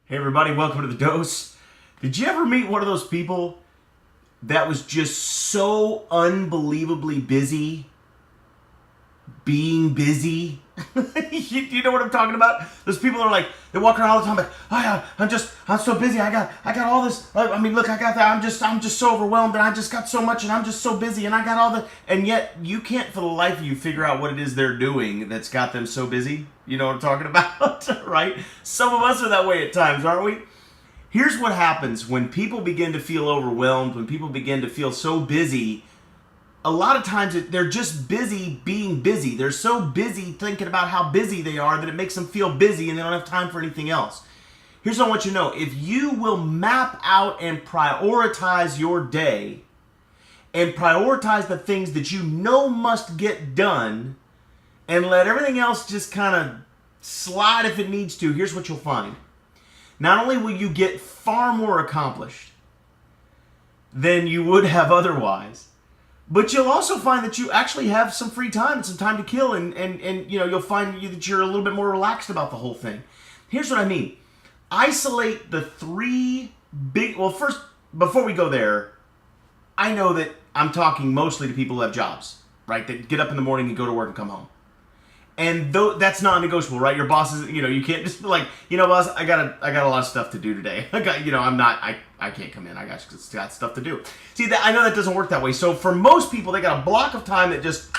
Hey everybody, welcome to The Dose. Did you ever meet one of those people that was just so unbelievably busy being busy? you know what I'm talking about? Those people are like, they walk around all the time like, oh yeah, I'm so busy. I got all this. I mean, look, I got that. I'm just so overwhelmed and I just got so much and I'm just so busy and I got all the, and yet you can't for the life of you figure out what it is they're doing that's got them so busy. You know what I'm talking about, right? Some of us are that way at times, aren't we? Here's what happens when people begin to feel overwhelmed, when people begin to feel so busy. A lot of times they're just busy being busy. They're so busy thinking about how busy they are that it makes them feel busy and they don't have time for anything else. Here's what I want you to know. If you will map out and prioritize your day and prioritize the things that you know must get done and let everything else just kind of slide if it needs to, here's what you'll find. Not only will you get far more accomplished than you would have otherwise, but you'll also find that you actually have some free time and some time to kill, and you know, you'll find that you're a little bit more relaxed about the whole thing. Here's what I mean. Isolate the three big, well, first, before we go there, I know that I'm talking mostly to people who have jobs, right? That get up in the morning and go to work and come home. And that's non-negotiable, right? Your boss is, you know, you can't just be like, you know, boss, I got a lot of stuff to do today. I can't come in. I got stuff to do. See, I know that doesn't work that way. So for most people, they got a block of time that just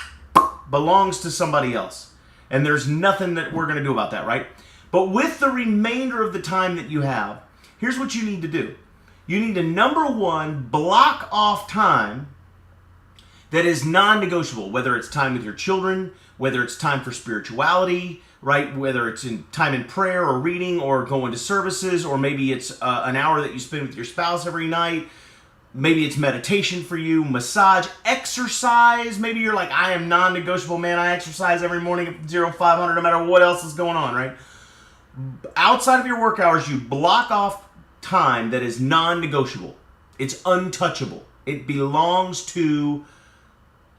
belongs to somebody else. And there's nothing that we're going to do about that, right? But with the remainder of the time that you have, here's what you need to do. You need to, number one, block off time that is non-negotiable, whether it's time with your children, whether it's time for spirituality, right? Whether it's time in prayer or reading or going to services, or maybe it's an hour that you spend with your spouse every night. Maybe it's meditation for you, massage, exercise. Maybe you're like, I am non-negotiable, man. I exercise every morning at 0500 no matter what else is going on, right? Outside of your work hours, you block off time that is non-negotiable. It's untouchable. It belongs to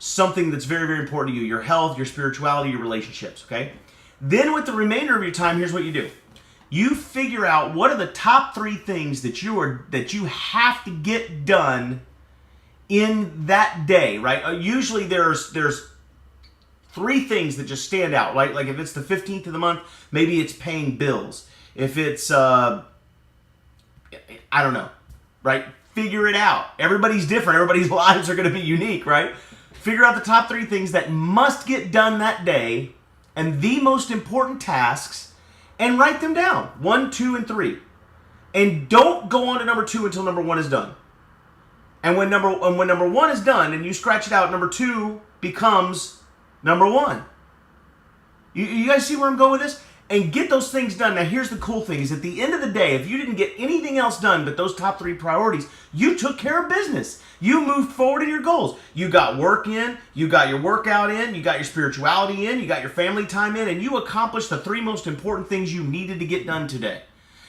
something that's very, very important to you, your health, your spirituality, your relationships, okay? Then with the remainder of your time, here's what you do. You figure out what are the top three things that you have to get done in that day, right? Usually there's three things that just stand out, right? Like if it's the 15th of the month, maybe it's paying bills. If it's, I don't know, right? Figure it out. Everybody's different. Everybody's lives are going to be unique, right? Figure out the top three things that must get done that day and the most important tasks and write them down. 1, 2, and 3. And don't go on to number 2 until number 1 is done. And when number 1 is done and you scratch it out, number 2 becomes number 1. You guys see where I'm going with this? And get those things done. Now here's the cool thing is at the end of the day, if you didn't get anything else done but those top 3 priorities, you took care of business. You moved forward in your goals. You got work in, you got your workout in, you got your spirituality in, you got your family time in, and you accomplished the 3 most important things you needed to get done today.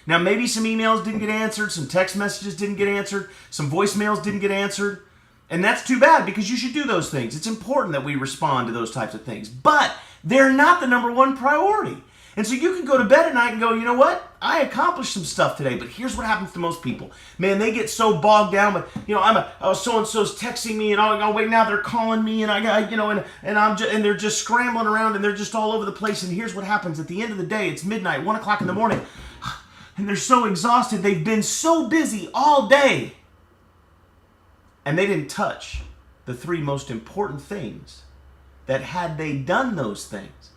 Now maybe some emails didn't get answered, some text messages didn't get answered, some voicemails didn't get answered, and that's too bad because you should do those things. It's important that we respond to those types of things, but they're not the number 1 priority. And so you can go to bed at night and go, you know what? I accomplished some stuff today, but here's what happens to most people. Man, they get so bogged down with, you know, so-and-so's texting me, and oh wait, now they're calling me, and I got, you know, and they're just scrambling around, and they're just all over the place. And here's what happens at the end of the day. It's midnight, 1 o'clock in the morning, and they're so exhausted. They've been so busy all day, and they didn't touch the 3 most important things that had they done those things,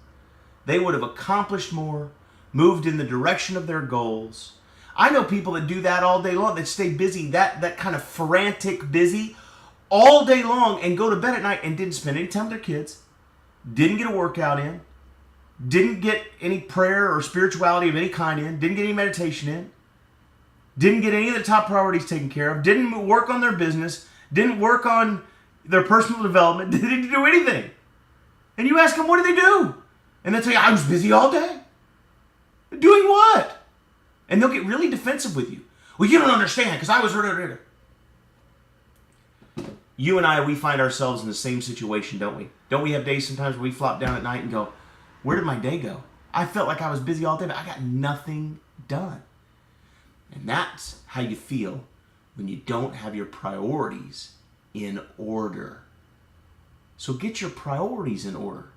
they would have accomplished more, moved in the direction of their goals. I know people that do that all day long, that stay busy, that kind of frantic busy all day long and go to bed at night and didn't spend any time with their kids, didn't get a workout in, didn't get any prayer or spirituality of any kind in, didn't get any meditation in, didn't get any of the top priorities taken care of, didn't work on their business, didn't work on their personal development, didn't do anything. And you ask them, what do they do? And they'll tell you, I was busy all day. Doing what? And they'll get really defensive with you. Well, you don't understand because I was... You and I, we find ourselves in the same situation, don't we? Don't we have days sometimes where we flop down at night and go, where did my day go? I felt like I was busy all day, but I got nothing done. And that's how you feel when you don't have your priorities in order. So get your priorities in order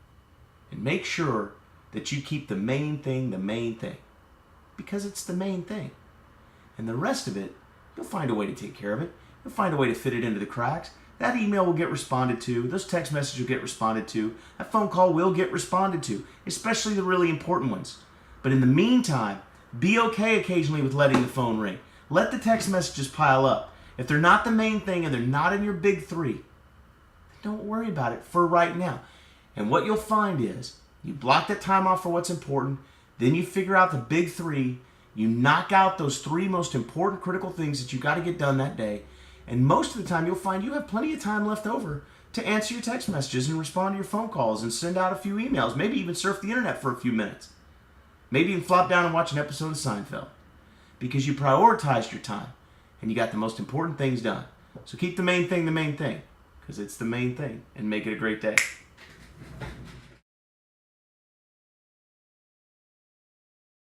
and make sure that you keep the main thing, because it's the main thing. And the rest of it, you'll find a way to take care of it. You'll find a way to fit it into the cracks. That email will get responded to. Those text messages will get responded to. That phone call will get responded to, especially the really important ones. But in the meantime, be okay occasionally with letting the phone ring. Let the text messages pile up. If they're not the main thing and they're not in your big three, don't worry about it for right now. And what you'll find is you block that time off for what's important, then you figure out the big three, you knock out those three most important critical things that you got to get done that day, and most of the time you'll find you have plenty of time left over to answer your text messages and respond to your phone calls and send out a few emails, maybe even surf the internet for a few minutes. Maybe even flop down and watch an episode of Seinfeld. Because you prioritized your time and you got the most important things done. So keep the main thing, because it's the main thing, and make it a great day.